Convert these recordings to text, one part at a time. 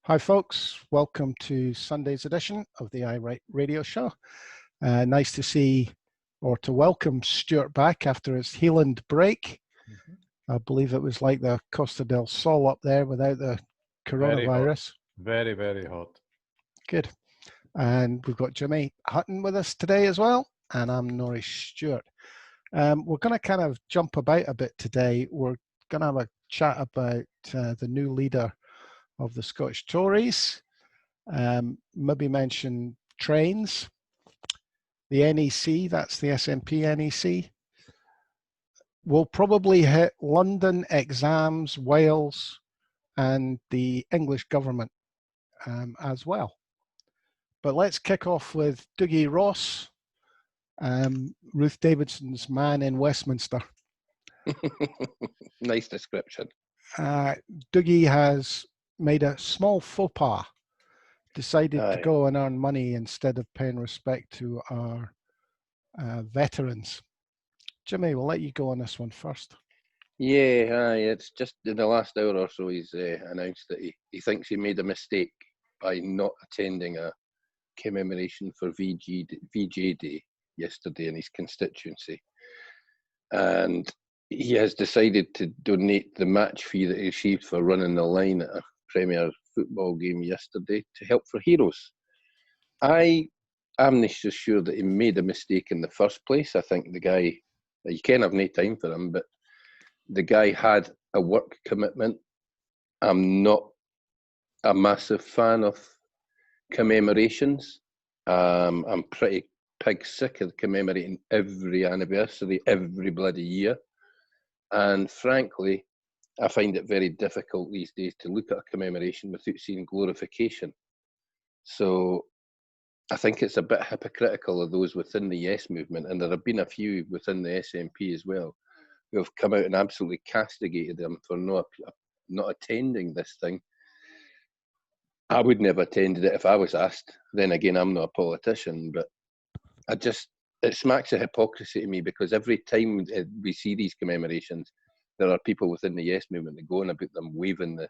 Hi folks, welcome to Sunday's edition of the iWrite radio show. Nice to see or to welcome Stuart back after his Healand break. I believe it was like the Costa del Sol up there without the coronavirus. Very, very hot. Good. And we've got Jimmy Hutton with us today as well, and I'm Norris Stewart. We're going to kind of jump about a bit today. We're going to have a chat about the new leader of the Scottish Tories, maybe mention trains, the NEC, that's the SNP NEC. We'll probably hit London, exams, Wales, and the English government as well. But let's kick off with Dougie Ross, Ruth Davidson's man in Westminster. Nice description. Dougie has made a small faux pas, decided to go and earn money instead of paying respect to our veterans. Jimmy, we'll let you go on this one first. Yeah, it's just in the last hour or so he's announced that he thinks he made a mistake by not attending a commemoration for VJ Day yesterday in his constituency. And he has decided to donate the match fee that he received for running the line at a Premier football game yesterday to help for heroes. I am not so sure that he made a mistake in the first place. I think the guy, you can't have no time for him, but the guy had a work commitment. I'm not a massive fan of commemorations. I'm pretty pig sick of commemorating every anniversary, every bloody year. And frankly, I find it very difficult these days to look at a commemoration without seeing glorification. So I think it's a bit hypocritical of those within the Yes movement, and there have been a few within the SNP as well, who have come out and absolutely castigated them for not attending this thing. I would never attended it if I was asked. Then again, I'm not a politician, but it smacks of hypocrisy to me, because every time we see these commemorations, there are people within the Yes movement that go on about them waving the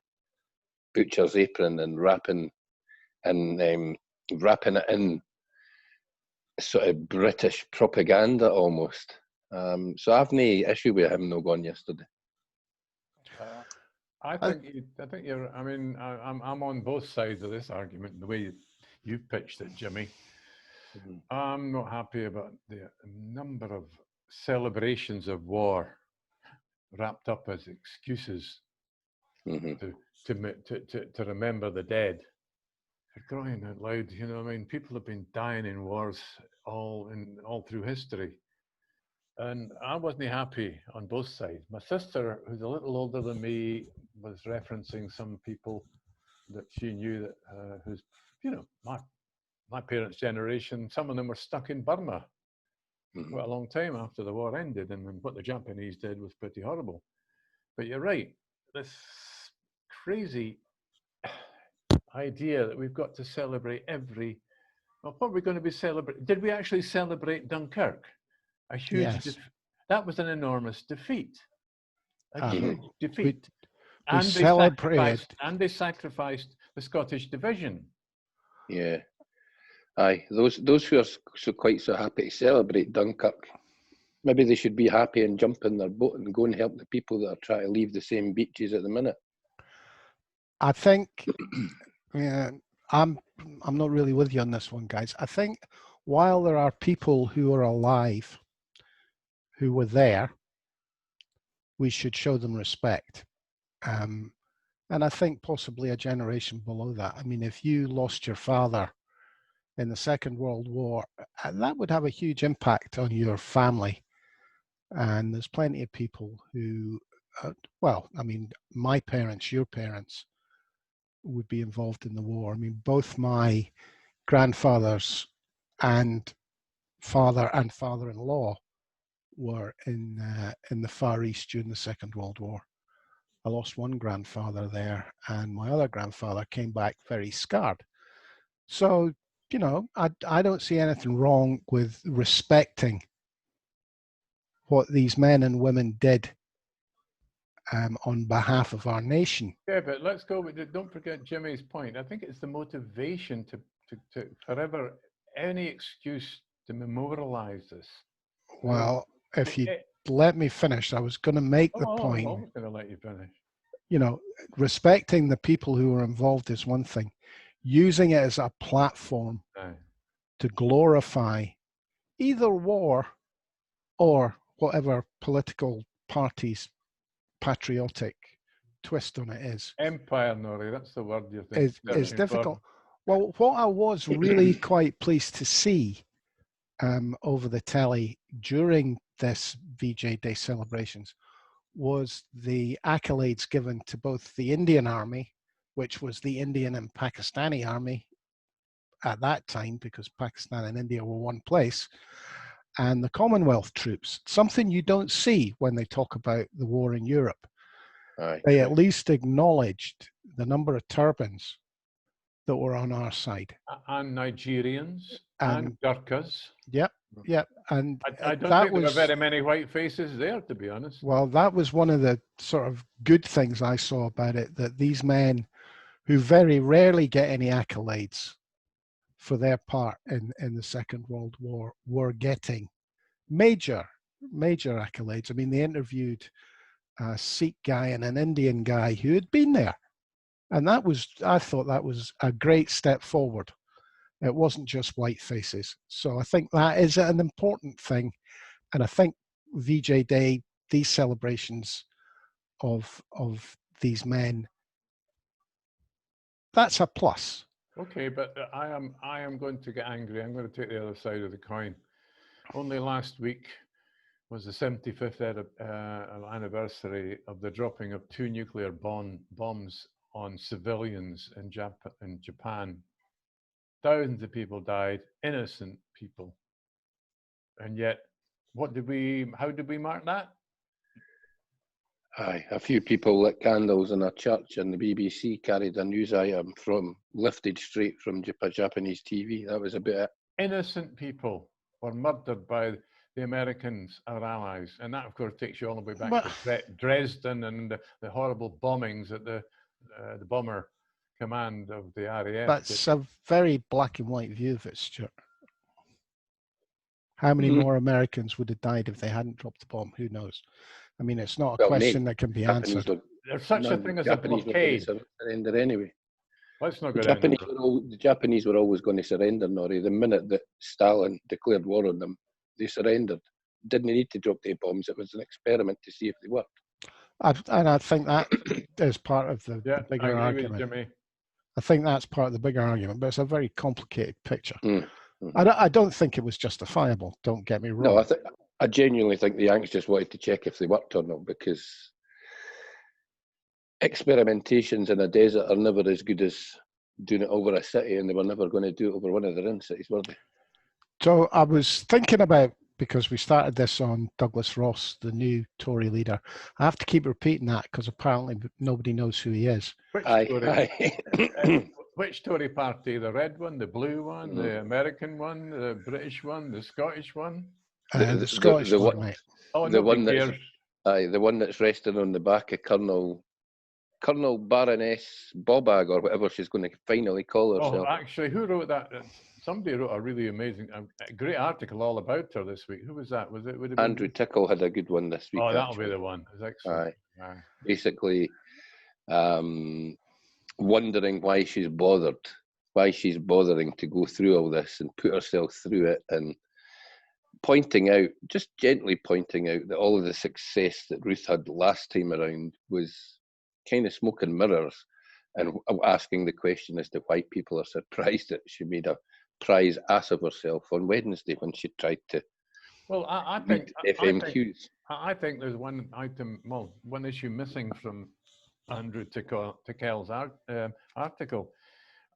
butcher's apron and wrapping it in sort of British propaganda almost. So I've no issue with him not going yesterday. I think you're. I mean, I'm on both sides of this argument. The way you pitched it, Jimmy. I'm not happy about the number of celebrations of war wrapped up as excuses to remember the dead. For crying out loud, you know, I mean, people have been dying in wars all through history, and I wasn't happy on both sides. My sister, who's a little older than me, was referencing some people that she knew that who's, you know, my parents' generation. Some of them were stuck in Burma quite a long time after the war ended, and what the Japanese did was pretty horrible. But you're right, this crazy idea that we've got to celebrate what are we going to be celebrating? Did we actually celebrate Dunkirk? A huge that was an enormous defeat. A huge defeat. We celebrated. They sacrificed the Scottish division. Yeah. Aye, those who are quite so happy to celebrate Dunkirk, maybe they should be happy and jump in their boat and go and help the people that are trying to leave the same beaches at the minute. I think I'm not really with you on this one, guys. I think while there are people who are alive who were there, we should show them respect. And I think possibly a generation below that. I mean, if you lost your father in the Second World War, that would have a huge impact on your family. And there's plenty of people who, well, I mean, my parents, your parents, would be involved in the war. I mean, both my grandfathers and father-in-law were in the Far East during the Second World War. I lost one grandfather there, and my other grandfather came back very scarred. So, you know, I don't see anything wrong with respecting what these men and women did on behalf of our nation. Yeah, but let's go with it. Don't forget Jimmy's point. I think it's the motivation to forever, any excuse to memorialize this. Well, if you It- let me finish, I was going to make the I'm point, always going to let you finish. you know, respecting the people who were involved is one thing. Using it as a platform Aye. to glorify either war or whatever political party's patriotic twist on it is Empire, Nori, that's the word you're thinking. is difficult. Well, what I was really quite pleased to see over the telly during this VJ Day celebrations was the accolades given to both the Indian Army, which was the Indian and Pakistani army at that time, because Pakistan and India were one place, and the Commonwealth troops, something you don't see when they talk about the war in Europe. Aye, They true. at least acknowledged the number of turbans that were on our side. And Nigerians and Gurkhas. Yep, yep. And I don't that think there was were very many white faces there, to be honest. well, that was one of the sort of good things I saw about it, that these men who very rarely get any accolades for their part in the Second World War were getting major accolades. I mean, they interviewed a Sikh guy and an Indian guy who had been there. And I thought that was a great step forward. It wasn't just white faces. So I think that is an important thing. And I think VJ Day, these celebrations of these men, that's a plus. Okay, but I am going to get angry. I'm going to take the other side of the coin. Only last week was the 75th anniversary of the dropping of 2 nuclear bombs on civilians in Japan. Thousands of people died, innocent people. And yet, how did we mark that? Aye, a few people lit candles in a church, and the BBC carried a news item lifted straight from Japanese TV. That was about it. Innocent people were murdered by the Americans, our allies, and that, of course, takes you all the way back to Dresden and the horrible bombings at the bomber command of the RAF. That's a very black and white view of it, Stuart. How many more Americans would have died if they hadn't dropped the bomb? Who knows? I mean, it's not a question that can be answered. There's such a thing as a blockade. Surrender anyway. Let's not go down there. The Japanese were always going to surrender, Norrie. The minute that Stalin declared war on them, they surrendered. Didn't need to drop the bombs. It was an experiment to see if they worked. And I think that is part of the bigger I agree argument. with Jimmy. I think that's part of the bigger argument, but it's a very complicated picture. Mm-hmm. I don't think it was justifiable. Don't get me wrong. No, I genuinely think the Yanks just wanted to check if they worked or not, because experimentations in a desert are never as good as doing it over a city, and they were never going to do it over one of their own cities, were they? So I was thinking about, because we started this on Douglas Ross, the new Tory leader. I have to keep repeating that because apparently nobody knows who he is. Which Tory party? The red one, the blue one, the American one, the British one, the Scottish one? The Scottish one, mate. Oh, the one that's resting on the back of Colonel Baroness Bobag, or whatever she's going to finally call herself. Oh, actually, who wrote that? Somebody wrote a really amazing, a great article all about her this week. Who was that? Would it been Andrew Tickle had a good one this week. Oh, that'll be the one. Excellent. Aye. Basically, wondering why she's bothering to go through all this and put herself through it, and just gently pointing out that all of the success that Ruth had last time around was kind of smoke and mirrors, and asking the question as to why people are surprised that she made a prize ass of herself on Wednesday when she tried to. Well, I think FMQs. I think there's one issue missing from Andrew Tickell's article.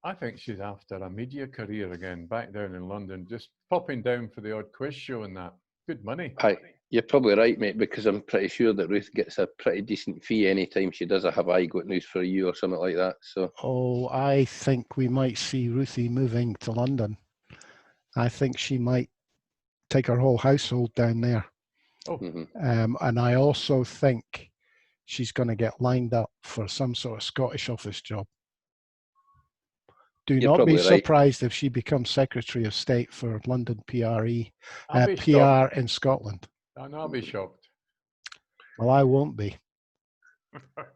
I think she's after a media career again, back down in London, just popping down for the odd quiz show and that. Good money. Aye, you're probably right, mate, because I'm pretty sure that Ruth gets a pretty decent fee anytime she does a Have I Got News for You or something like that. So. Oh, I think we might see Ruthie moving to London. I think she might take her whole household down there. Oh. And I also think she's going to get lined up for some sort of Scottish office job. Do You're not be probably right. surprised if she becomes Secretary of State for London I'll be PR shocked. in Scotland. I'll be shocked. Well, I won't be, But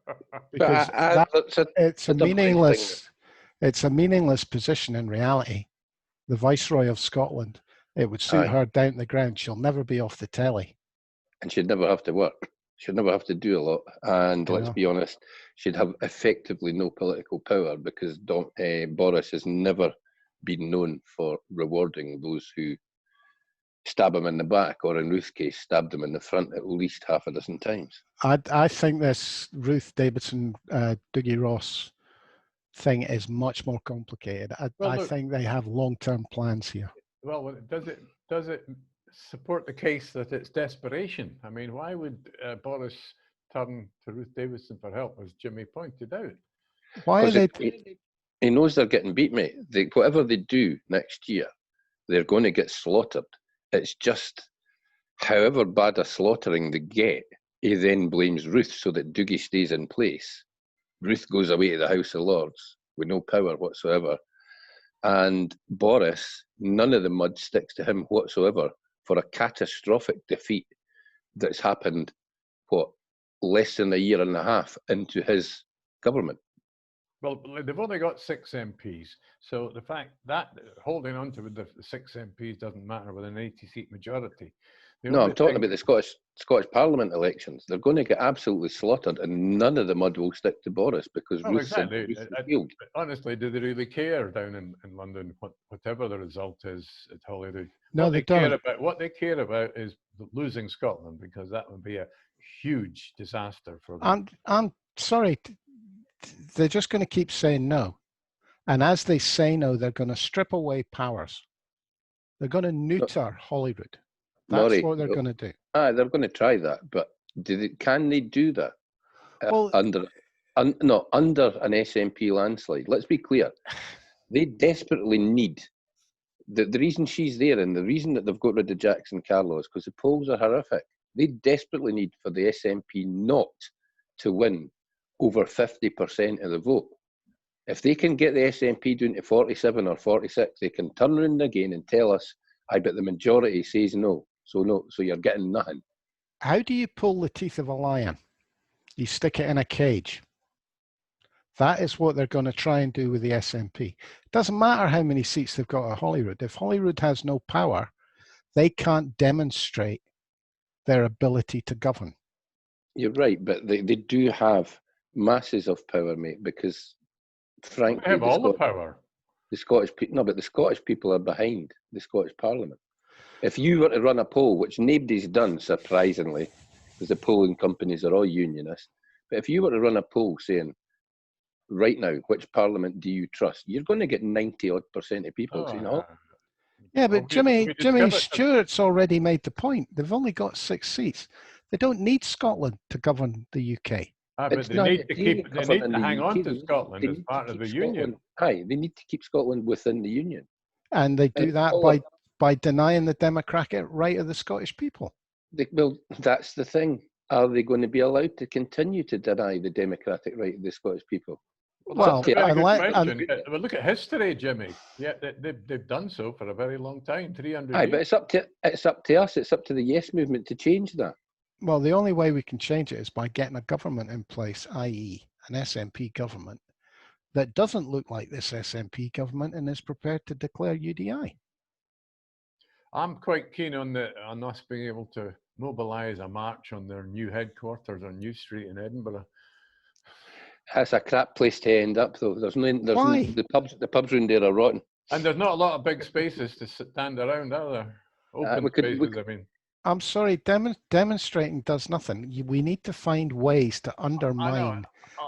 because it's a it's a big thing. meaningless position in reality. The Viceroy of Scotland. It would suit Aye. her down to the ground. She'll never be off the telly. And she'd never have to work. She'd never have to do a lot. And You let's know. be honest, she'd have effectively no political power because Boris has never been known for rewarding those who stab him in the back, or in Ruth's case, stabbed him in the front at least half a dozen times. I think this Ruth Davidson, Dougie Ross thing is much more complicated. I think they have long-term plans here. Well, does it support the case that it's desperation? I mean, why would Boris turn to Ruth Davidson for help, as Jimmy pointed out? Why are they? He knows they're getting beat, mate. Whatever they do next year, they're going to get slaughtered. It's just, however bad a slaughtering they get, he then blames Ruth so that Dougie stays in place. Ruth goes away to the House of Lords with no power whatsoever. And Boris, none of the mud sticks to him whatsoever for a catastrophic defeat that's happened, less than a year and a half into his government. Well, they've only got 6 MPs. So the fact that holding on to the 6 MPs doesn't matter with an 80-seat majority. No, I'm talking about the Scottish Parliament elections. They're going to get absolutely slaughtered, and none of the mud will stick to Boris because Ruth failed. Honestly, do they really care down in London, whatever the result is at Holyrood? No, they don't. What they care about is losing Scotland, because that would be a huge disaster for them. I'm sorry, they're just going to keep saying no. And as they say no, they're going to strip away powers. They're going to neuter Holyrood. That's what they're going to do. They're going to try that, but can they do that under an SNP landslide? Let's be clear. They desperately need, the reason she's there and the reason that they've got rid of Jackson Carlo is because the polls are horrific. They desperately need for the SNP not to win over 50% of the vote. If they can get the SNP down to 47 or 46, they can turn around again and tell us, I bet the majority says no. So you're getting nothing. How do you pull the teeth of a lion? You stick it in a cage. That is what they're going to try and do with the SNP. It doesn't matter how many seats they've got at Holyrood. If Holyrood has no power, they can't demonstrate their ability to govern. You're right, but they do have masses of power, mate, because frankly, they have all the power. The Scottish people are behind the Scottish Parliament. If you were to run a poll, which nobody's done, surprisingly, because the polling companies are all unionist, but if you were to run a poll saying, right now, which Parliament do you trust? You're going to get 90% of people saying, oh. Yeah, but Jimmy Stewart's already made the point. They've only got 6 seats. They don't need Scotland to govern the UK. But they need to hang on to Scotland as part of the Union. They need to keep Scotland within the Union. And they do that by denying the democratic right of the Scottish people. Well, that's the thing. Are they going to be allowed to continue to deny the democratic right of the Scottish people? Well, look at history, Jimmy. Yeah, they've done so for a very long time, 300 years. But it's up to us. It's up to the Yes movement to change that. Well, the only way we can change it is by getting a government in place, i.e. an SNP government that doesn't look like this SNP government and is prepared to declare UDI. I'm quite keen on us being able to mobilise a march on their new headquarters on New Street in Edinburgh. That's a crap place to end up, though. Why? The pubs around there are rotten. And there's not a lot of big spaces to stand around, are there? Open spaces, I mean. I'm sorry, demonstrating does nothing. We need to find ways to undermine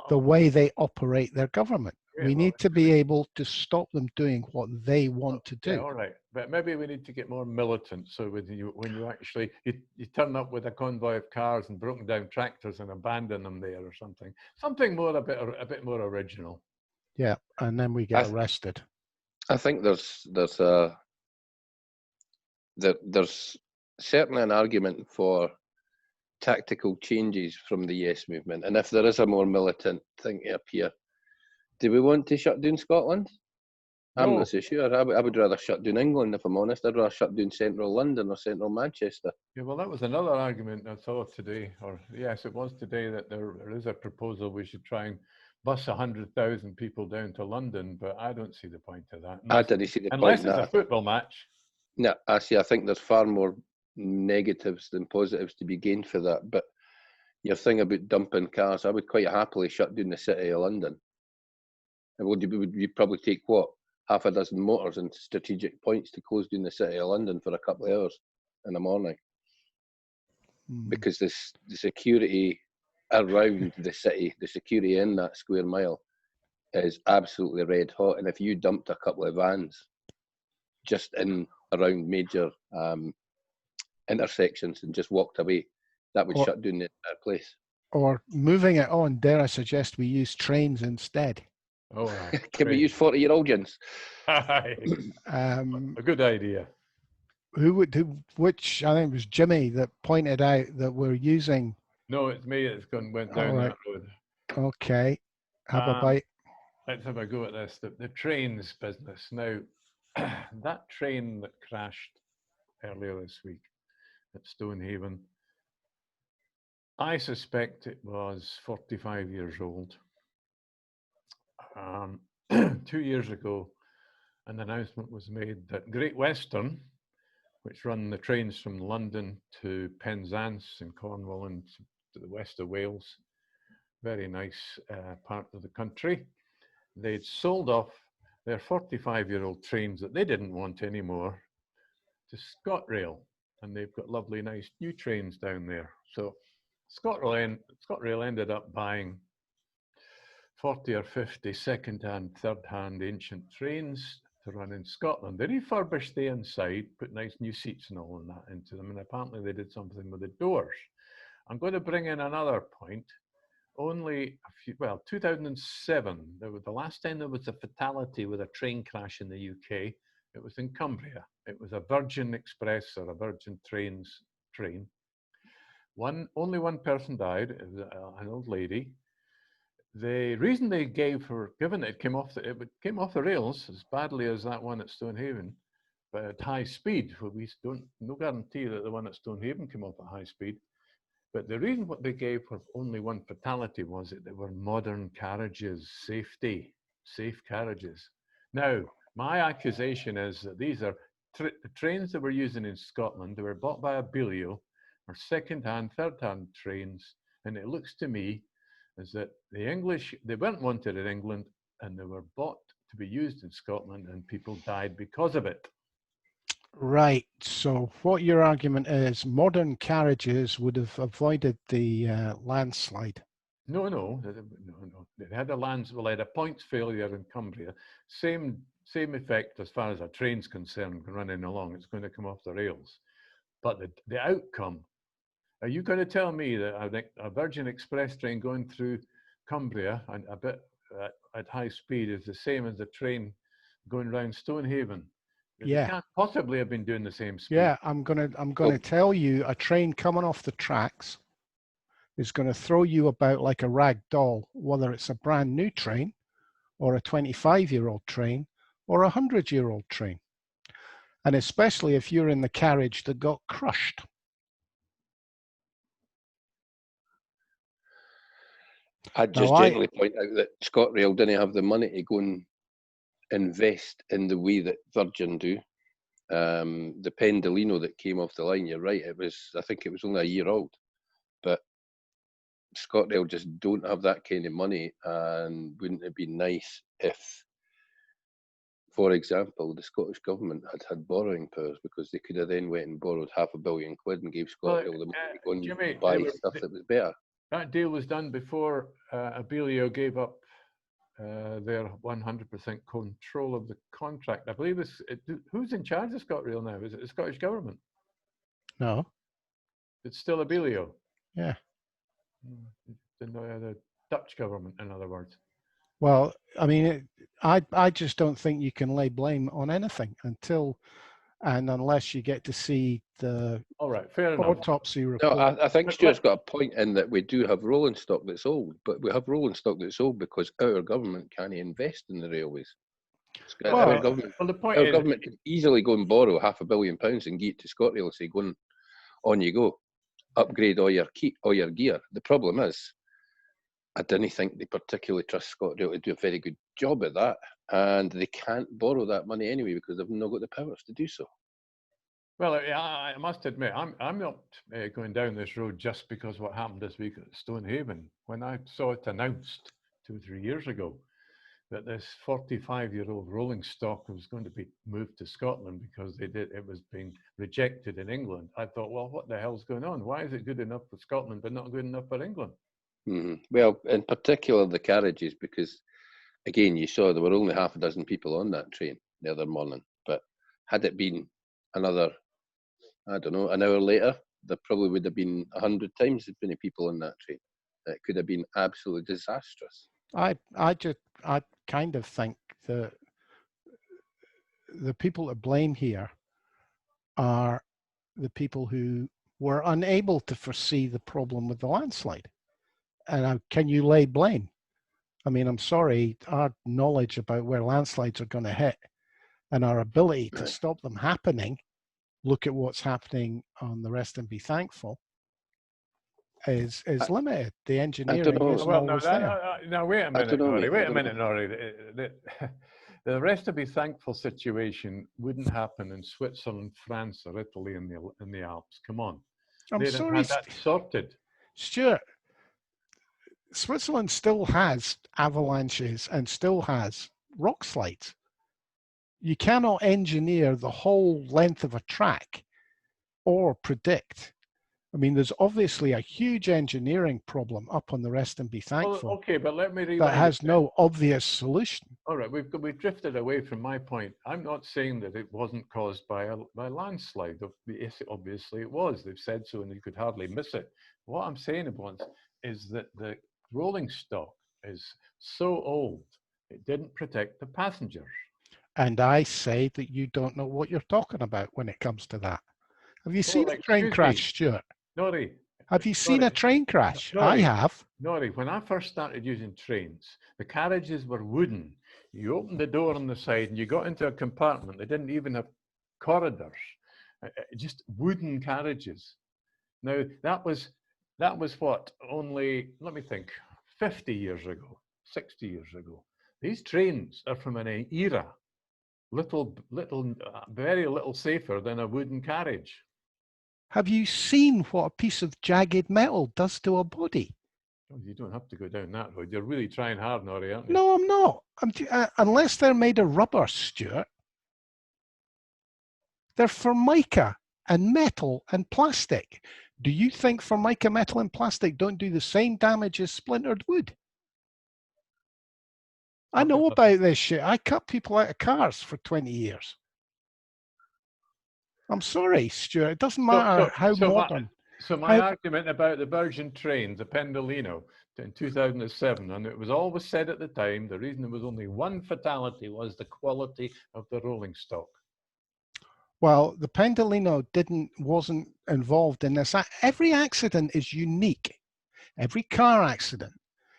the way they operate their government. We need to be able to stop them doing what they want to do. Yeah, all right, but maybe we need to get more militant. So when you actually you turn up with a convoy of cars and broken down tractors and abandon them there or something more a bit more original. Yeah, and then we get arrested. I think there's certainly an argument for tactical changes from the Yes movement, and if there is a more militant thing to appear, do we want to shut down Scotland? I'm No. not so sure. I would rather shut down England, if I'm honest. I'd rather shut down central London or central Manchester. Yeah, well, that was another argument I saw today, or yes, it was today, that there is a proposal we should try and bus 100,000 people down to London, but I don't see the point of that. I didn't see the Unless point. it's a football match. No, I think there's far more negatives than positives to be gained for that. But your thing about dumping cars, I would quite happily shut down the city of London. And would you probably take what? Half a dozen motors and strategic points to close down the city of London for a couple of hours in the morning. Because the security around the city, the security in that square mile is absolutely red hot. And if you dumped a couple of vans just in around major intersections and just walked away, that would shut down the entire place. Or moving it on, dare I suggest we use trains instead? Oh, can we use 40-year-old gens? A good idea. Which I think it was Jimmy that pointed out that we're using. No, it's me that's went down that road. Okay, have a bite. Let's have a go at this. The trains business. Now, that train that crashed earlier this week at Stonehaven, I suspect it was 45 years old. 2 years ago, an announcement was made that Great Western, which run the trains from London to Penzance in Cornwall and to the west of Wales, very nice part of the country, they'd sold off their 45-year-old trains that they didn't want anymore to ScotRail, and they've got lovely, nice new trains down there. So ScotRail ended up buying 40 or 50 second-hand, third-hand ancient trains to run in Scotland. They refurbished the inside, put nice new seats and all of that into them, and apparently they did something with the doors. I'm going to bring in another point. Only 2007, the last time there was a fatality with a train crash in the UK, it was in Cumbria. It was a Virgin Express or a Virgin Trains train. Only one person died. It was an old lady. The reason they gave for, given it came off the rails as badly as that one at Stonehaven, but at high speed. Well, no guarantee that the one at Stonehaven came off at high speed. But the reason what they gave for only one fatality was that they were modern carriages, safe carriages. Now, my accusation is that these are trains that we're using in Scotland. They were bought by Abilio, or second-hand, third-hand trains, and it looks to me is that the English, they weren't wanted in England, and they were bought to be used in Scotland, and people died because of it. Right. So what your argument is, modern carriages would have avoided the landslide. No. They had they had a points failure in Cumbria. Same effect as far as a train's concerned, running along. It's going to come off the rails. But the outcome, are you going to tell me that a Virgin Express train going through Cumbria and a bit at high speed is the same as the train going around Stonehaven? Yeah. They can't possibly have been doing the same speed. Yeah, I'm gonna tell you, a train coming off the tracks is going to throw you about like a rag doll, whether it's a brand new train or a 25-year-old train or a 100-year-old train. And especially if you're in the carriage that got crushed. I'd just generally point out that ScotRail didn't have the money to go and invest in the way that Virgin do. The Pendolino that came off the line, you're right, I think it was only a year old. But ScotRail just don't have that kind of money, and wouldn't it be nice if, for example, the Scottish government had borrowing powers, because they could have then went and borrowed £500 million and gave ScotRail the money to go and Jimmy, buy stuff that was better. That deal was done before Abilio gave up their 100% control of the contract. I believe who's in charge of ScotRail now? Is it the Scottish government? No. It's still Abilio. Yeah. The Dutch government, in other words. Well, I mean, I just don't think you can lay blame on anything until And unless you get to see the All right, fair enough. autopsy No, report, I think But Stuart's got a point in that we do have rolling stock that's old, but we have rolling stock that's old because our government can't invest in the railways. Well, the point Our is, government could easily go and borrow £500 million and give it to ScotRail and say, "Go on you go, upgrade all your gear." The problem is, I didn't think they particularly trust ScotRail to do a very good job at that, and they can't borrow that money anyway because they've not got the powers to do so. well, I must admit, I'm not going down this road just because what happened this week at Stonehaven. When I saw it announced 2 or 3 years ago that this 45-year-old rolling stock was going to be moved to Scotland because it was being rejected in England, I thought, well, what the hell's going on? Why is it good enough for Scotland but not good enough for England? Well, in particular the carriages, because again, you saw there were only half a dozen people on that train the other morning. But had it been another, I don't know, an hour later, there probably would have been 100 times as many people on that train. It could have been absolutely disastrous. I kind of think that the people to blame here are the people who were unable to foresee the problem with the landslide. And can you lay blame? I mean, I'm sorry, our knowledge about where landslides are going to hit and our ability to stop them happening, look at what's happening on the Rest and Be Thankful, is limited. The engineering know. isn't Well, no, always there. now wait a minute, know, Nori. mate. Wait I a don't minute, Nori. The Rest to Be Thankful situation wouldn't happen in Switzerland, France, or Italy in the Alps. Come on, I'm they'd have sorry, had that sorted. Stuart. Switzerland still has avalanches and still has rock slides. You cannot engineer the whole length of a track or predict. I mean, there's obviously a huge engineering problem up on the Rest and Be Thankful. Well, okay, but let me rewind. That has no obvious solution. All right, we've drifted away from my point. I'm not saying that it wasn't caused by a landslide. Obviously, it was. They've said so, and you could hardly miss it. What I'm saying is that the rolling stock is so old it didn't protect the passengers. And I say that you don't know what you're talking about when it comes to that. Have you seen a train crash, Stuart? Nori. Have you seen a train crash? I have. Nori, when I first started using trains, the carriages were wooden. You opened the door on the side and you got into a compartment. They didn't even have corridors, just wooden carriages. Now, that was what, only, let me think, 50 years ago, 60 years ago. These trains are from an era, very little safer than a wooden carriage. Have you seen what a piece of jagged metal does to a body? Oh, you don't have to go down that road. You're really trying hard, Nori, aren't you? No, I'm not. Unless they're made of rubber, Stuart. They're formica and metal and plastic. Do you think formica, metal, and plastic don't do the same damage as splintered wood? I know about this shit. I cut people out of cars for 20 years. I'm sorry, Stuart. It doesn't matter how modern. My argument about the Virgin train, the Pendolino, in 2007, and it was always said at the time, the reason there was only one fatality was the quality of the rolling stock. Well, the Pendolino wasn't involved in this. Every accident is unique. Every car accident,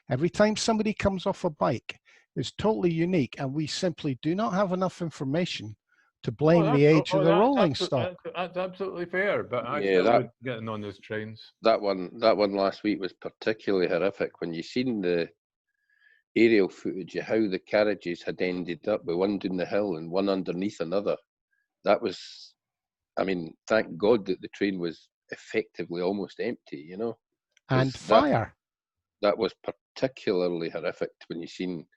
every time somebody comes off a bike is totally unique, and we simply do not have enough information to blame the age of the rolling stock. That's absolutely fair, but I Yeah, still would getting on those trains. That one last week was particularly horrific when you seen the aerial footage of how the carriages had ended up with one down the hill and one underneath another. That was, I mean, thank God that the train was effectively almost empty, you know. And fire. That was particularly horrific when you seen.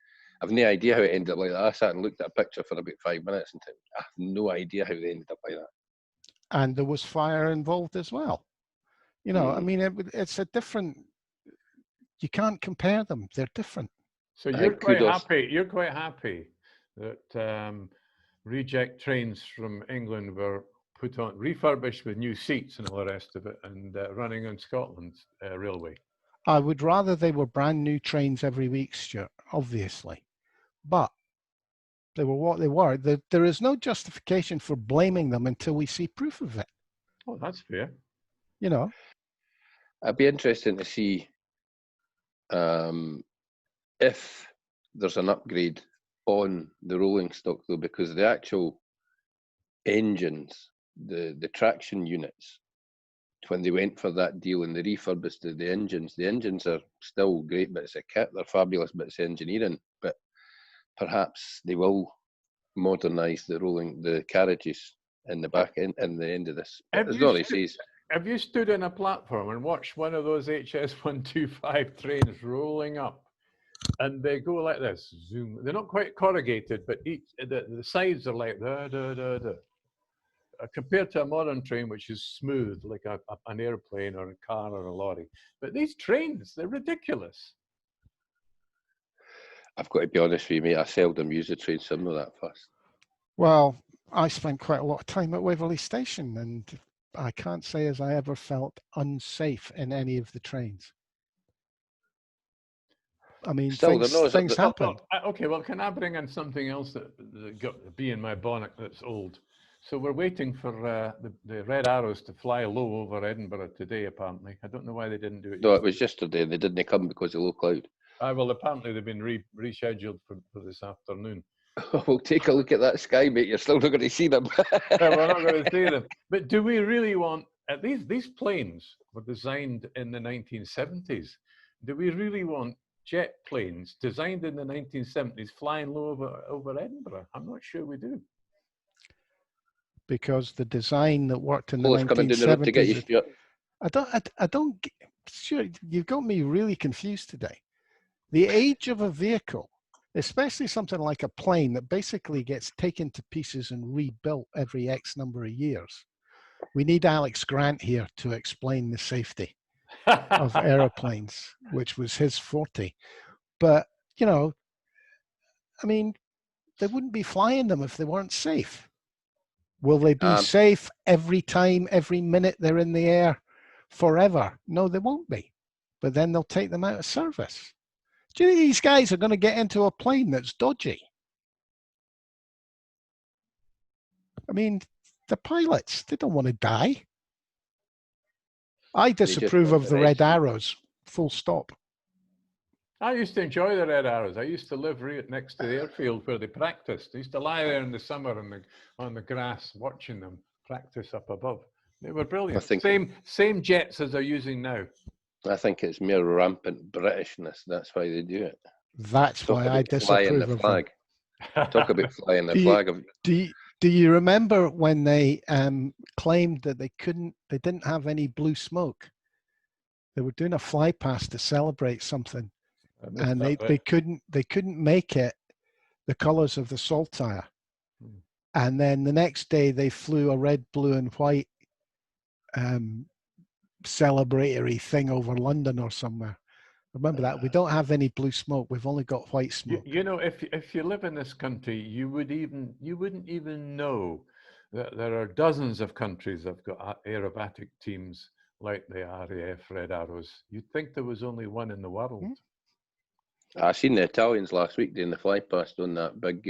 I've no idea how it ended up like that. I sat and looked at a picture for about 5 minutes and I have no idea how they ended up like that. And there was fire involved as well. You know, I mean, it's a different. You can't compare them; they're different. So you're quite happy. You're quite happy that reject trains from England were put on, refurbished with new seats and all the rest of it, and running on Scotland's railway. I would rather they were brand new trains every week, Stuart, obviously. But They were what they were. There is no justification for blaming them until we see proof of it. Oh, that's fair. You know, It'd be interesting to see if there's an upgrade on the rolling stock, though, because the actual engines, the traction units, when they went for that deal and they refurbished the engines are still great bits of kit. They're fabulous bits of engineering, but perhaps they will modernise the carriages in the back end in the end of this. But as Nori says, have you stood on a platform and watched one of those HS125 trains rolling up? And they go like this, zoom. They're not quite corrugated, but the sides are like da, da, da, da. Compared to a modern train, which is smooth, like an airplane or a car or a lorry. But these trains, they're ridiculous. I've got to be honest with you, mate, I seldom use the train, so I'm not that fast. well, I spent quite a lot of time at Waverley Station, and I can't say as I ever felt unsafe in any of the trains. I mean, Still, things happen. Okay, well, can I bring in something else that got to be in my bonnet that's old? So we're waiting for the Red Arrows to fly low over Edinburgh today, apparently. I don't know why they didn't do it. No, it was yesterday. They didn't come because of low cloud. Well, apparently they've been rescheduled for this afternoon. Well, take a look at that sky, mate. You're still not going to see them. We're not going to see them. But do we really want, these planes were designed in the 1970s. Do we really want jet planes designed in the 1970s flying low over Edinburgh? I'm not sure we do. Because the design that worked in the Well, coming down the road to get you, 1970s, Stuart. I don't, sure, you've got me really confused today. The age of a vehicle, especially something like a plane that basically gets taken to pieces and rebuilt every X number of years. We need Alex Grant here to explain the safety of aeroplanes, which was his forte. But, you know, I mean, they wouldn't be flying them if they weren't safe. Will they be safe every time, every minute they're in the air forever? No, they won't be. But then they'll take them out of service. Do you think these guys are going to get into a plane that's dodgy? I mean, the pilots, they don't want to die. I disapprove of the Red Arrows, full stop. I used to enjoy the Red Arrows. I used to live right next to the airfield where they practiced. I used to lie there in the summer on the grass watching them practice up above. They were brilliant. Same jets as they're using now. I think it's mere rampant Britishness. That's why they do it. That's why I disapprove of them. Talk about flying the flag. Do you remember when they claimed that they didn't have any blue smoke? They were doing a fly past to celebrate something. And they couldn't make it the colors of the Saltire. And then the next day they flew a red, blue, and white celebratory thing over London or somewhere. Remember that we don't have any blue smoke. We've only got white smoke. You know, if you live in this country, you wouldn't even know that there are dozens of countries that have got aerobatic teams like the RAF Red Arrows. You'd think there was only one in the world. I seen the Italians last week doing the fly past on that big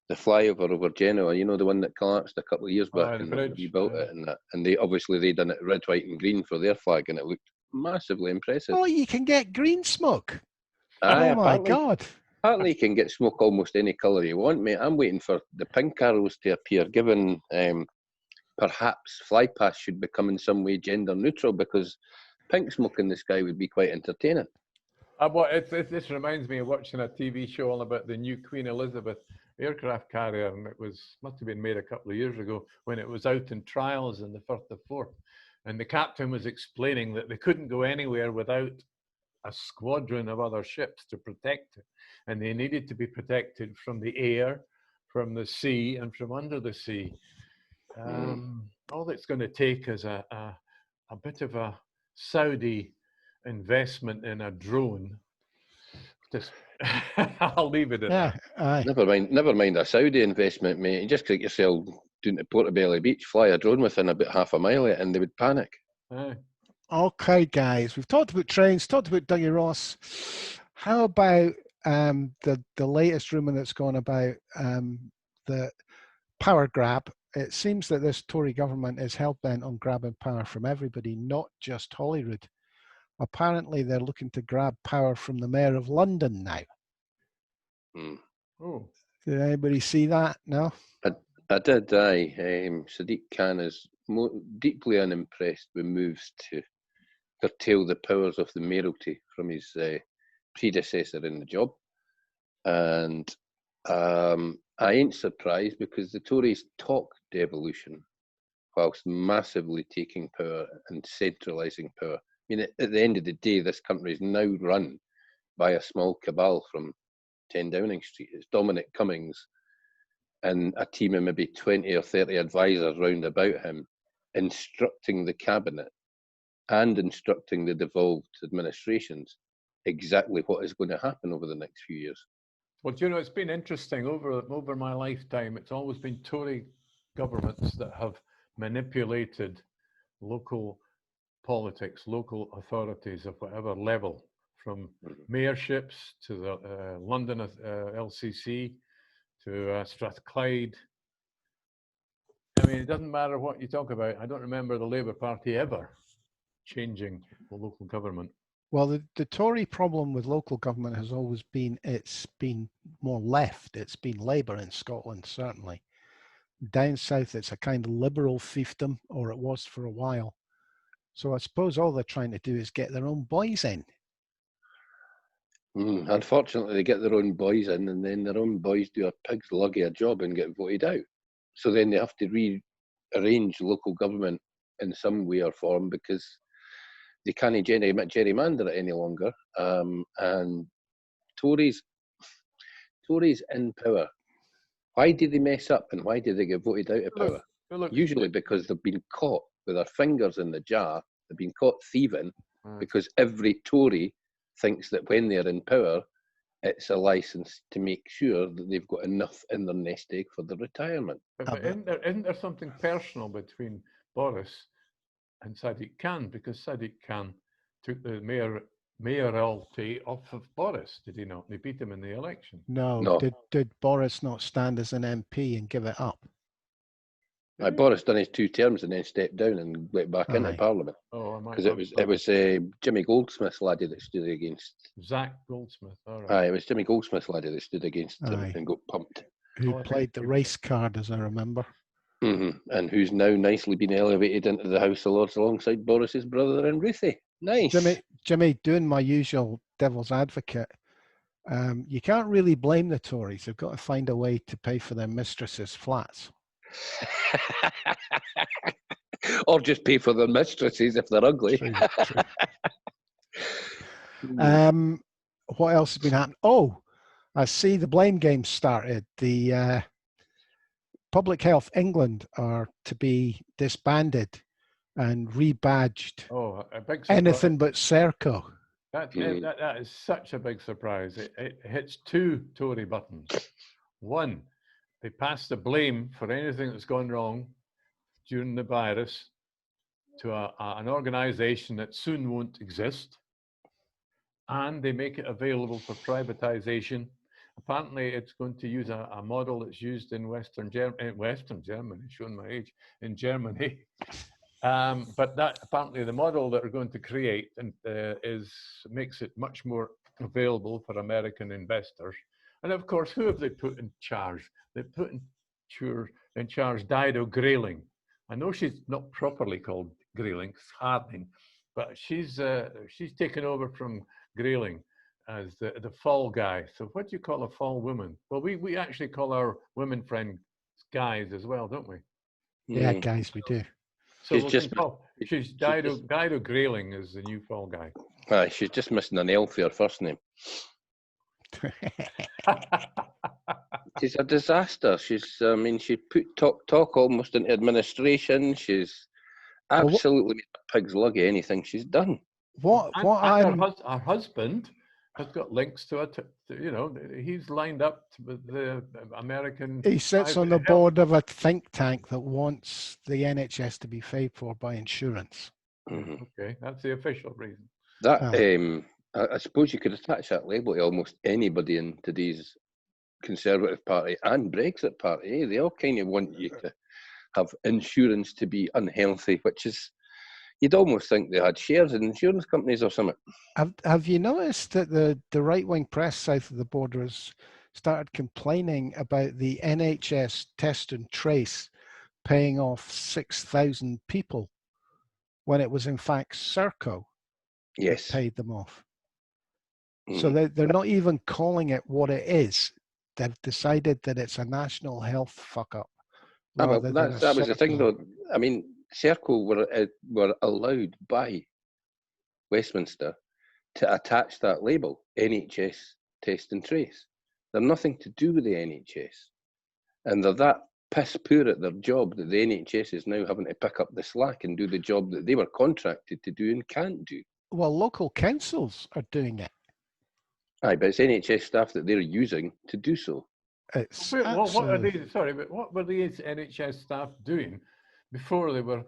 the flyover over Genoa. You know, the one that collapsed a couple of years back and they rebuilt it and that. And they done it red, white, and green for their flag, and it looked massively impressive. Oh, you can get green smoke. Oh my God! Apparently, you can get smoke almost any colour you want, mate. I'm waiting for the pink arrows to appear. Given perhaps fly past should become in some way gender neutral, because pink smoke in the sky would be quite entertaining. This reminds me of watching a TV show all about the new Queen Elizabeth aircraft carrier, and must have been made a couple of years ago when it was out in trials in the Firth of Forth, and the captain was explaining that they couldn't go anywhere without a squadron of other ships to protect it, and they needed to be protected from the air, from the sea, and from under the sea. All it's going to take is a bit of a Saudi investment in a drone. I'll leave it at that. Never mind a Saudi investment, mate. You just get yourself down to Portobello Beach, fly a drone within about half a mile, and they would panic. Okay, guys, we've talked about trains, talked about Dougie Ross. How about the latest rumour that's gone about the power grab. It seems that this Tory government is hell-bent on grabbing power from everybody, not just Holyrood. Apparently, they're looking to grab power from the Mayor of London now. Oh, Did anybody see that? No? I did, aye. Sadiq Khan is deeply unimpressed with moves to curtail the powers of the mayoralty from his predecessor in the job. And I ain't surprised, because the Tories talk devolution whilst massively taking power and centralising power. I mean, at the end of the day, this country is now run by a small cabal from 10 Downing Street. It's Dominic Cummings and a team of maybe 20 or 30 advisors round about him, instructing the cabinet and instructing the devolved administrations exactly what is going to happen over the next few years. well, do you know, it's been interesting over my lifetime. It's always been Tory governments that have manipulated local politics, local authorities of whatever level, from mayorships to the London LCC to Strathclyde. I mean, it doesn't matter what you talk about. I don't remember the Labour Party ever changing the local government. Well, the Tory problem with local government has always been it's been more left. It's been Labour in Scotland, certainly. Down south, it's a kind of liberal fiefdom, or it was for a while. So I suppose all they're trying to do is get their own boys in. Unfortunately, they get their own boys in, and then their own boys do a pig's lug of a job and get voted out. So then they have to rearrange local government in some way or form, because they can't gerrymander it any longer. And Tories in power, why did they mess up, and why did they get voted out of power? Usually because they've been caught with their fingers in the jar. They've been caught thieving, because every Tory thinks that when they're in power, it's a license to make sure that they've got enough in their nest egg for the retirement. But isn't there something personal between Boris and Sadiq Khan? Because Sadiq Khan took the mayoralty off of Boris, did he not? They beat him in the election. No. Did Boris not stand as an MP and give it up? Boris done his 2 terms and then stepped down and went back into Parliament. Oh, because it was Jimmy Goldsmith's laddie that stood against Zach Goldsmith. All right. Aye, it was Jimmy Goldsmith's laddie that stood against him and got pumped. Who played the race card, as I remember. And who's now nicely been elevated into the House of Lords alongside Boris's brother and Ruthie. Nice. Jimmy, doing my usual devil's advocate, you can't really blame the Tories. They've got to find a way to pay for their mistresses' flats. Or just pay for their mistresses if they're ugly. True. What else has been happening? Oh, I see the blame game started. The Public Health England are to be disbanded and rebadged. Oh, a big surprise. Anything but Serco. That is such a big surprise. It hits 2 Tory buttons. One, they pass the blame for anything that's gone wrong during the virus to an organisation that soon won't exist, and they make it available for privatisation. Apparently, it's going to use a model that's used in Western Germany, showing my age, in Germany. But that apparently the model that we're going to create makes it much more available for American investors. And of course, who have they put in charge? They put in charge Dildo Grayling. I know she's not properly called Grayling, it's Harding, but she's taken over from Grayling as the fall guy. So what do you call a fall woman? Well, we actually call our women friends guys as well, don't we? Yeah, guys, we do. So she's Dildo Grayling is the new fall guy. Aye, she's just missing an L for her first name. She's a disaster. She put talk almost into administration. She's absolutely made a pig's lug of anything she's done. Her husband has got links to it. He's lined up with the American. He sits on the board of a think tank that wants the NHS to be paid for by insurance. Okay, that's the official reason. That I suppose you could attach that label to almost anybody in today's Conservative Party and Brexit Party. They all kind of want you to have insurance to be unhealthy, which is, you'd almost think they had shares in insurance companies or something. Have you noticed that the right-wing press south of the border has started complaining about the NHS test and trace paying off 6,000 people when it was in fact Serco that Yes. paid them off? So Mhm. they're not even calling it what it is. They've decided that it's a national health fuck-up Well, rather than a that was the thing, Serco. though. I mean, Serco were allowed by Westminster to attach that label, NHS test and trace. They're nothing to do with the NHS. And they're that piss poor at their job that the NHS is now having to pick up the slack and do the job that they were contracted to do and can't do. Well, local councils are doing it. Aye, but it's NHS staff that they're using to do so. It's Wait, what are absolutely... they? Sorry, but what were these NHS staff doing before they were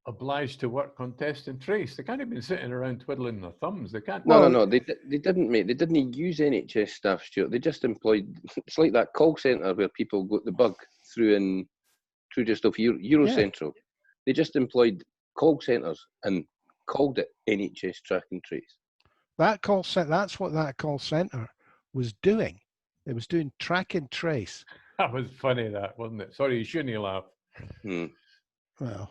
obliged to work on test and trace? They can't have been sitting around twiddling their thumbs. They can't. No. They didn't, mate. They didn't use NHS staff, Stuart. They just employed. It's like that call centre where people got the bug through just off Eurocentral. They just employed call centres and called it NHS track and trace. That's what that call centre was doing. It was doing track and trace. That was funny, that wasn't it? Sorry, you shouldn't laugh. Well,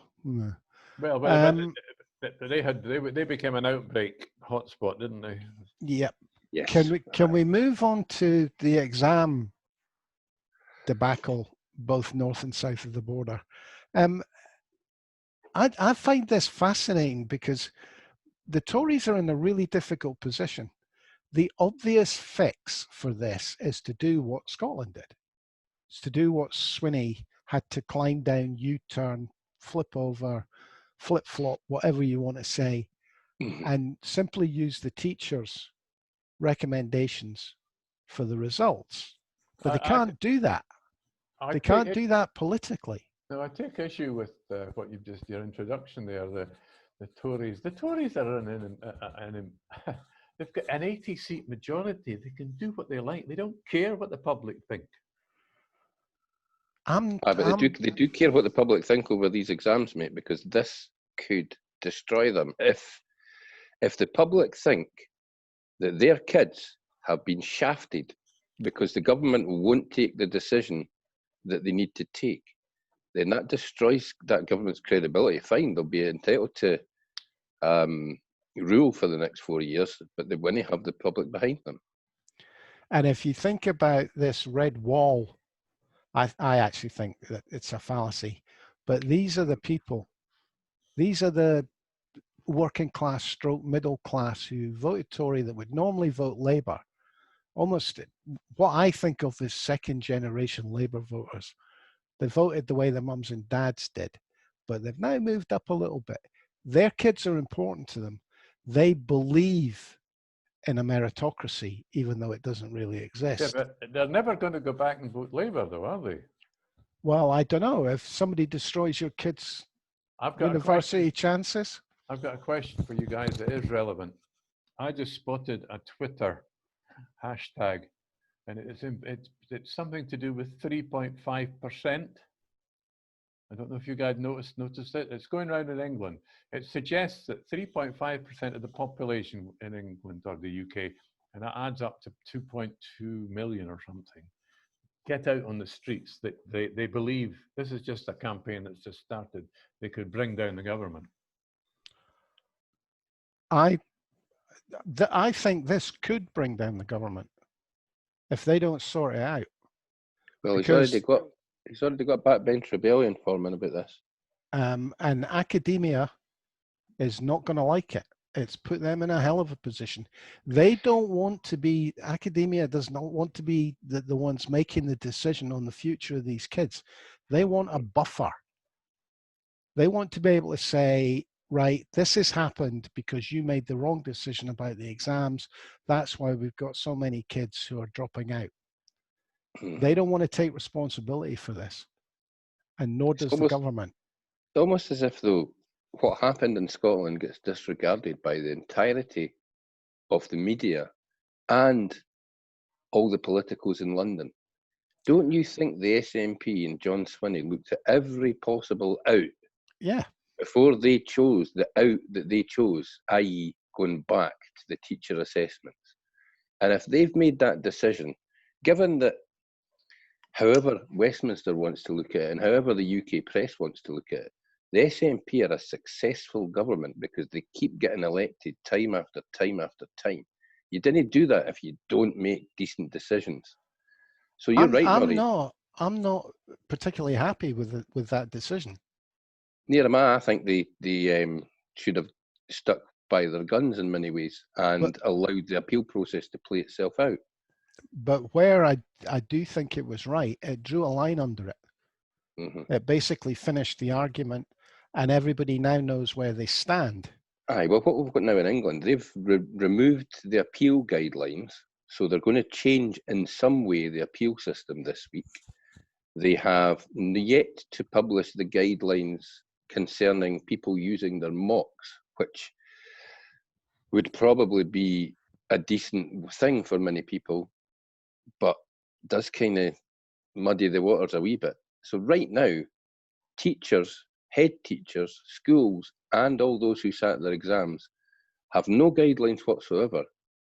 but they became an outbreak hotspot, didn't they? Yep. Yes. Can we move on to the exam debacle, both north and south of the border? I find this fascinating because the Tories are in a really difficult position. The obvious fix for this is to do what Scotland did. It's to do what Swinney had to climb down, U-turn, flip over, flip-flop, whatever you want to say, and simply use the teachers' recommendations for the results. But they can't do that. They can't do that politically. No, I take issue with what you've just, your introduction there, the Tories. The Tories are they've got an 80-seat majority. They can do what they like. They don't care what the public think. But they do care what the public think over these exams, mate, because this could destroy them. If the public think that their kids have been shafted because the government won't take the decision that they need to take, then that destroys that government's credibility. Fine, they'll be entitled to rule for the next 4 years, but they won't have the public behind them. And if you think about this red wall, I actually think that it's a fallacy. But these are the people, these are the working class stroke middle class who voted Tory that would normally vote Labour. Almost what I think of as second generation Labour voters. They voted the way their mums and dads did, but they've now moved up a little bit. Their kids are important to them. They believe in a meritocracy, even though it doesn't really exist. Yeah, but they're never going to go back and vote Labour, though, are they? Well, I don't know. If somebody destroys your kids' university chances. I've got a question for you guys that is relevant. I just spotted a Twitter hashtag, and it's something to do with 3.5%. I don't know if you guys noticed it. It's going around in England. It suggests that 3.5% of the population in England or the UK, and that adds up to 2.2 million or something, get out on the streets. They believe this is just a campaign that's just started. They could bring down the government. I think this could bring down the government if they don't sort it out. Well, he's already got backbench rebellion forming about this. And academia is not going to like it. It's put them in a hell of a position. They don't want to be, academia does not want to be the ones making the decision on the future of these kids. They want a buffer. They want to be able to say, right, this has happened because you made the wrong decision about the exams. That's why we've got so many kids who are dropping out. They don't want to take responsibility for this, and nor does the government. It's almost as if, though, what happened in Scotland gets disregarded by the entirety of the media and all the politicals in London. Don't you think the SNP and John Swinney looked at every possible out Yeah. before they chose the out that they chose, i.e. going back to the teacher assessments? And if they've made that decision, given that however Westminster wants to look at it and however the UK press wants to look at it, the SNP are a successful government because they keep getting elected time after time after time. You didn't do that if you don't make decent decisions. So you're right, Norrie. I'm not particularly happy with that decision. Near am I think they should have stuck by their guns in many ways and allowed the appeal process to play itself out. But where I do think it was right, it drew a line under it. It basically finished the argument, and everybody now knows where they stand. Aye, well, what we've got now in England, they've removed the appeal guidelines, so they're going to change in some way the appeal system this week. They have yet to publish the guidelines concerning people using their mocks, which would probably be a decent thing for many people, but does kind of muddy the waters a wee bit. So right now, teachers, head teachers, schools, and all those who sat their exams have no guidelines whatsoever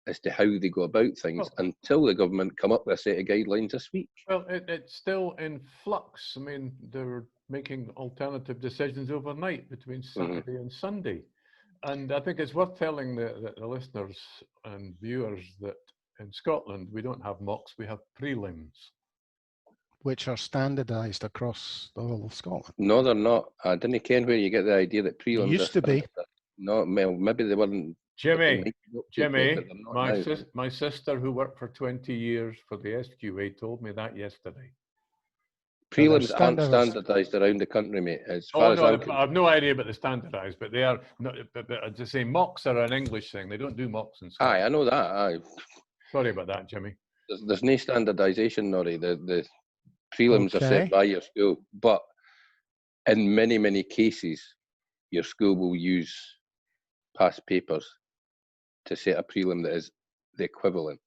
as to how they go about things until the government come up with a set of guidelines this week. Well, it's still in flux. I mean, they're making alternative decisions overnight between Saturday and Sunday. And I think it's worth telling the listeners and viewers that in Scotland, we don't have mocks, we have prelims. Which are standardised across the whole of Scotland. No, they're not. I didn't care where you get the idea that prelims used to be. No, well, maybe they weren't. Jimmy, my sister who worked for 20 years for the SQA told me that yesterday. Prelims aren't standardised around the country, mate. I have no idea about the standardised, but they are. Not, but to say mocks are an English thing. They don't do mocks in Scotland. Aye, I know that. Aye. Sorry about that, Jimmy. There's no standardisation, Norrie. The prelims are set by your school, but in many cases, your school will use past papers to set a prelim that is the equivalent.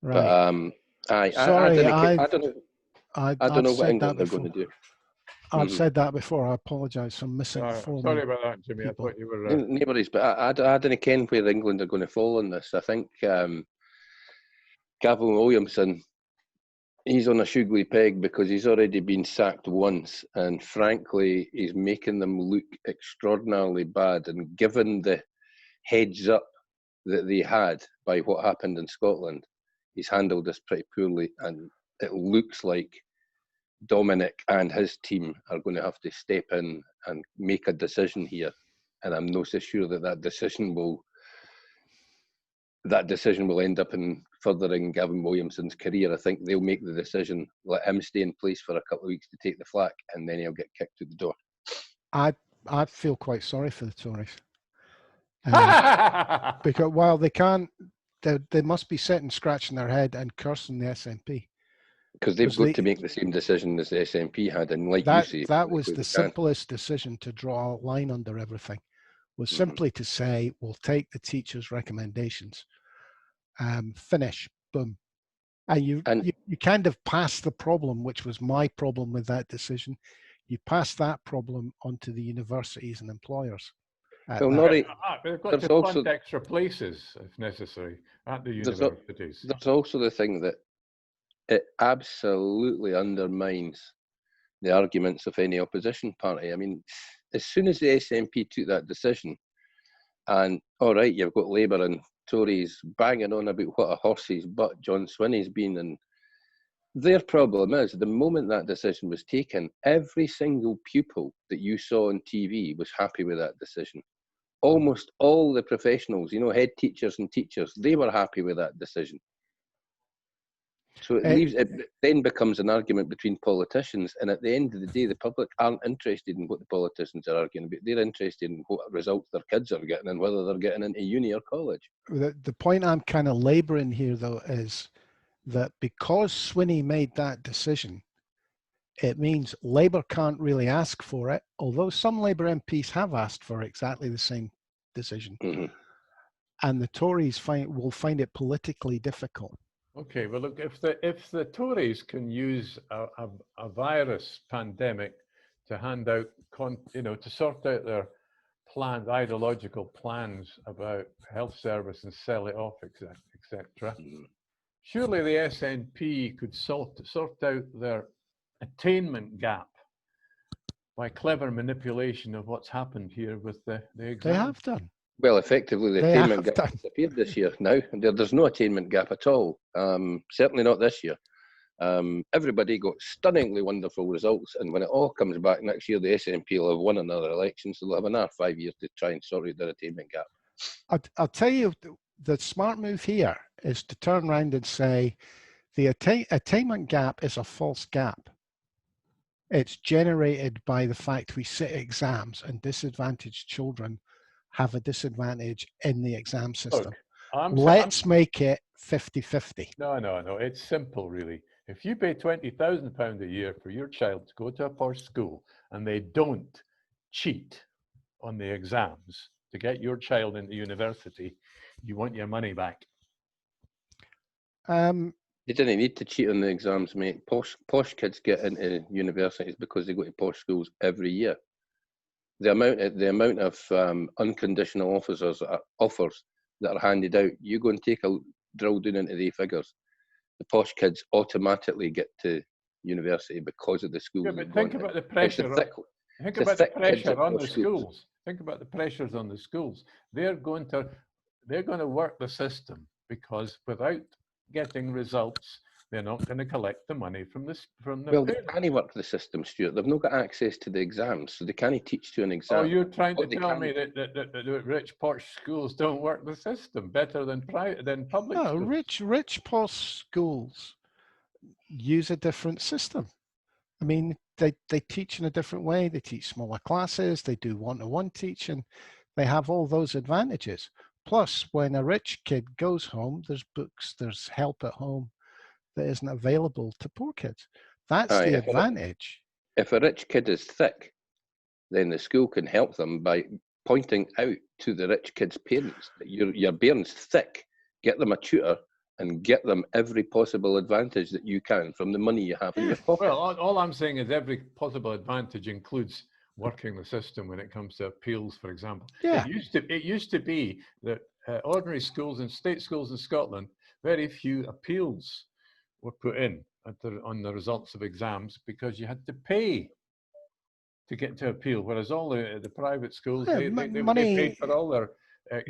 Right. But I don't know what England they're going to do. I've said that before. I apologise for misinforming. Sorry about that, Jimmy. People. I thought you were. Neighbours, but I don't ken where England are going to fall on this. I think Gavin Williamson, he's on a sugary peg because he's already been sacked once, and frankly, he's making them look extraordinarily bad. And given the heads up that they had by what happened in Scotland, he's handled this pretty poorly, and it looks like Dominic and his team are going to have to step in and make a decision here. And I'm not so sure that decision will end up in furthering Gavin Williamson's career. I think they'll make the decision, let him stay in place for a couple of weeks to take the flak, and then he'll get kicked to the door. I feel quite sorry for the Tories. Because while they can't, they must be sitting scratching their head and cursing the SNP. Because they've got to make the same decision as the SNP had, and like you say, that was the simplest decision to draw a line under everything. Was simply to say, we'll take the teachers' recommendations, finish, boom. And you kind of passed the problem, which was my problem with that decision. You pass that problem onto the universities and employers. Well, Norrie, they've got to fund extra places if necessary at the universities. There's also the thing that it absolutely undermines the arguments of any opposition party. I mean, as soon as the SNP took that decision, and all right, you've got Labour and Tories banging on about what a horse's butt John Swinney's been, and their problem is the moment that decision was taken, every single pupil that you saw on TV was happy with that decision. Almost all the professionals, head teachers and teachers, they were happy with that decision. So it then becomes an argument between politicians, and at the end of the day, the public aren't interested in what the politicians are arguing about. They're interested in what results their kids are getting and whether they're getting into uni or college. The point I'm kind of labouring here, though, is that because Swinney made that decision, it means Labour can't really ask for it, although some Labour MPs have asked for exactly the same decision. and the Tories will find it politically difficult. Okay, well, look, if the Tories can use a virus pandemic to hand out, to sort out their plans, ideological plans about health service and sell it off, etc. Surely the SNP could sort out their attainment gap by clever manipulation of what's happened here with the exam. They have done. Well, effectively, the They attainment have gap done. disappeared this year now. There's no attainment gap at all. Certainly not this year. Everybody got stunningly wonderful results, and when it all comes back next year, the SNP will have won another election, so they'll have another 5 years to try and sort out their attainment gap. I'll tell you, the smart move here is to turn around and say the attainment gap is a false gap. It's generated by the fact we sit exams, and disadvantaged children have a disadvantage in the exam system. Look, Let's make it 50-50. No. It's simple, really. If you pay £20,000 a year for your child to go to a posh school and they don't cheat on the exams to get your child into university, you want your money back. They didn't need to cheat on the exams, mate. Posh kids get into universities because they go to posh schools every year. The amount of unconditional offers that are handed out, you go and take a drill down into the figures. The posh kids automatically get to university because of the schools. Yeah, but think about the pressure. Think about the pressure on the schools. Think about the pressures on the schools. They're going to work the system, because without getting results, they're not going to collect the money from the Well, they can't work the system, Stuart. They've not got access to the exams, so they can't teach to an exam. Oh, you're trying to tell me that rich posh schools don't work the system better than public schools? No, rich posh schools use a different system. I mean, they teach in a different way. They teach smaller classes. They do one-to-one teaching. They have all those advantages. Plus, when a rich kid goes home, there's books, there's help at home that isn't available to poor kids. That's the advantage. If a rich kid is thick, then the school can help them by pointing out to the rich kid's parents that your bairn's thick, get them a tutor and get them every possible advantage that you can from the money you have in your pocket. Well, all I'm saying is every possible advantage includes working the system when it comes to appeals, for example. Yeah. It used to be that ordinary schools and state schools in Scotland, very few appeals were put in on the results of exams, because you had to pay to get to appeal, whereas all the private schools, they paid for all their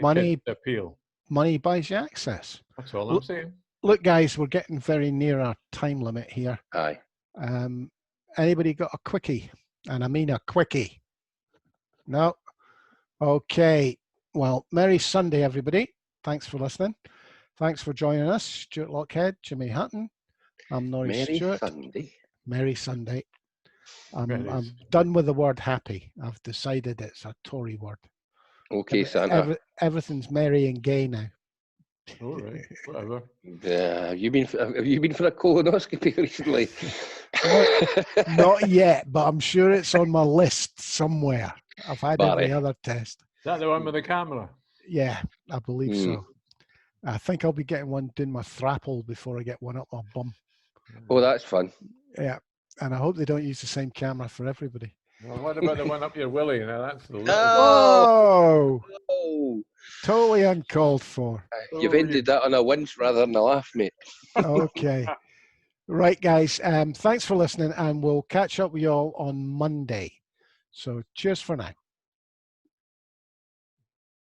money to appeal. Money buys you access. That's all I'm saying. Look, guys, we're getting very near our time limit here. Aye. Anybody got a quickie? And I mean a quickie. No? Okay. Well, Merry Sunday, everybody. Thanks for listening. Thanks for joining us. Stuart Lockhead, Jimmy Hutton. I'm Norris Stewart. Sunday. Merry Sunday. I'm done with the word happy. I've decided it's a Tory word. Okay, Santa. Everything's merry and gay now. All right, whatever. Have you been for a colonoscopy recently? Not yet, but I'm sure it's on my list somewhere. I've had every other test. Is that the one with the camera? Yeah, I believe so. I think I'll be getting one doing my thrapple before I get one up my bum. Oh, that's fun. Yeah, and I hope they don't use the same camera for everybody. Well, what about the one up your willy? Now that's the little Oh, totally uncalled for. You've ended that on a wince rather than a laugh, mate. Okay. Right, guys. Thanks for listening, and we'll catch up with you all on Monday. So cheers for now.